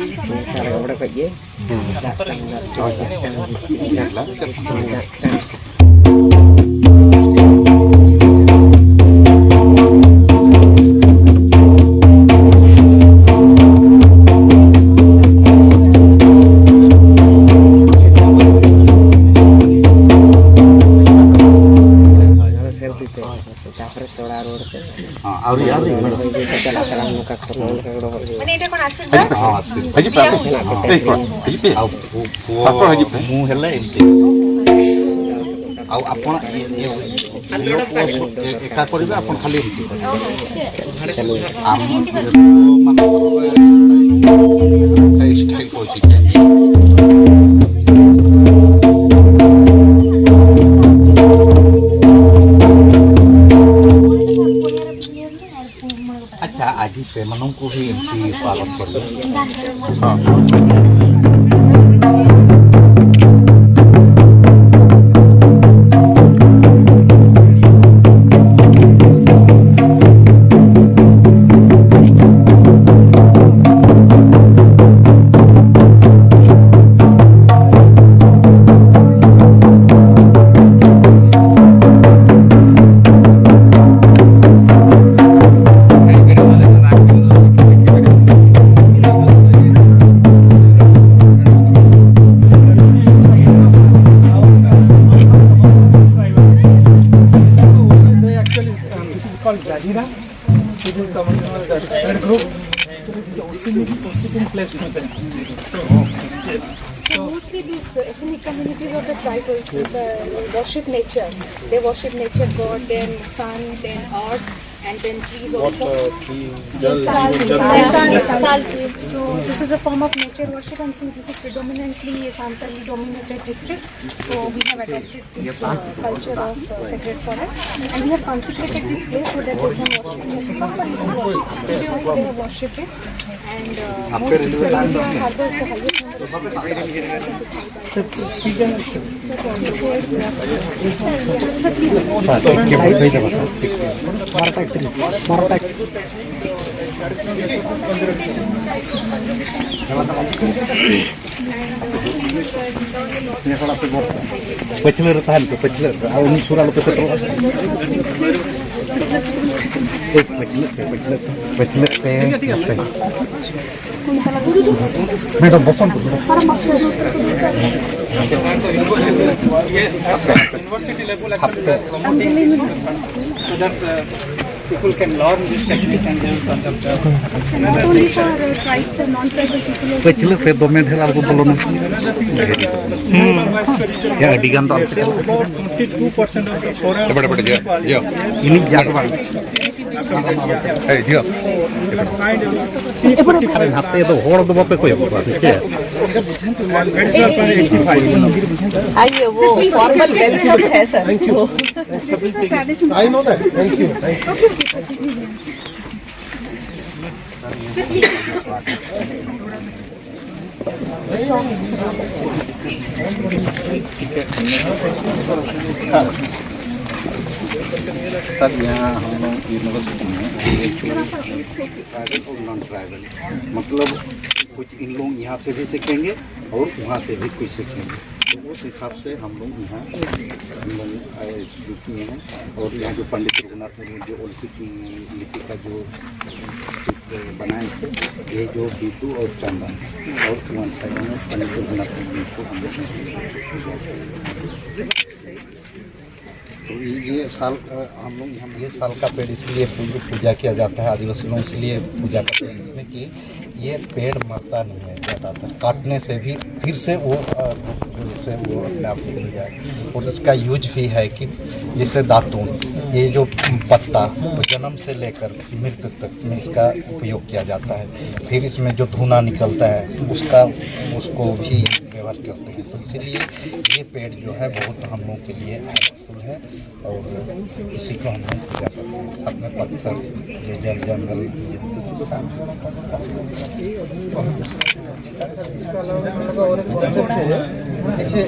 Cara berapa je? Datang. अच्छा आज ही से मनों को भी इनकी पालन कर लो। So mostly these ethnic communities of the tribals, the worship nature. They worship nature, God, then sun, then earth, and then trees also. So this is a form of nature worship, and since this is predominantly a Santali dominated district, so we have adopted this culture of sacred forests, and we have consecrated this place so that they can worship. They have worshipped it, and most people in India harbors the highest number of Pecel tahan ke pecel, awak ni surah lepas itu. Pecel. Madam, bosan tu. Yes, university level actually promoting so that people can learn this technique and then sort of not only for tribes and non-tribal people. Pecel फिर 2 minute है आपको बोलो ना. Ya, digan tu. 22% of the foreign. Bada jo. Ini jagoan. Jo. Hatte तो होड़ दो बापे कोई होगा सच्चे. आइए वो फॉर्मल वेलकम है sir. Thank you. I know that. Thank you. Sir यहाँ हम लोग यूनिवर्सिटी में ट्राइबल और नॉन ट्राइबल मतलब कुछ इन लोग यहाँ से भी सीखेंगे और वहाँ से भी कुछ सीखेंगे, तो उस हिसाब से हम लोग यहाँ किए हैं। और यहाँ जो पंडित रघुनाथ मुर्मू जो ओलपिक लिपि का जो बनाए थे, ये जो बीतू और चंदन और कुमार साहब ने पंडित रघुनाथ मुर्मू को हम लोग तो ये साल हम लोग ये साल का पेड़ इसलिए पूजा किया जाता है, आदिवासी लोग इसलिए पूजा करते हैं इसमें कि ये पेड़ मरता नहीं है ज़्यादातर, काटने से भी फिर से वो अपने आप निकल जाए। और इसका यूज भी है कि जैसे दातून, ये जो पत्ता तो जन्म से लेकर मृत्यु तक में इसका उपयोग किया जाता है। फिर इसमें जो धुआं निकलता है उसको भी व्यवहार करते हैं। तो इसलिए ये पेड़ जो है बहुत हम लोग के लिए हेल्पफुल है और इसी को हम लोग पूजा करते हैं। साथ में पत्थर ये जंगल इसे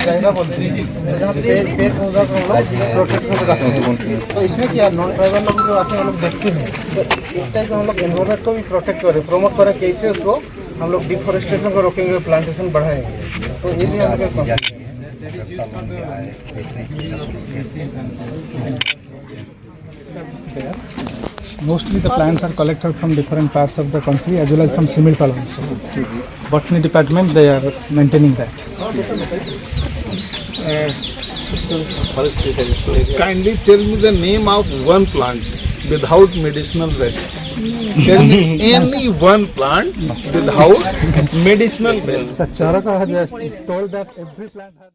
जायगा बोलते हैं जहाँ पेड़ पौधा को हम लोग प्रोटेक्ट में रखते हैं। तो इसमें क्या नॉन ट्राइबल लोग जो आते हैं हम लोग देखते हैं तो इस टाइप हम लोग एनवायरमेंट को भी प्रोटेक्ट करें, प्रमोट करें, कैसे उसको हम लोग डिफोरेस्टेशन को रोकेंगे, प्लांटेशन बढ़ाएंगे। तो ये भी हम लोग Mostly the plants are collected from different parts of the country as well as from Similpal also. Botany department, they are maintaining that. Kindly tell me the name of one plant without medicinal value. Tell me any one plant without medicinal value. So Charaka has just told that every plant has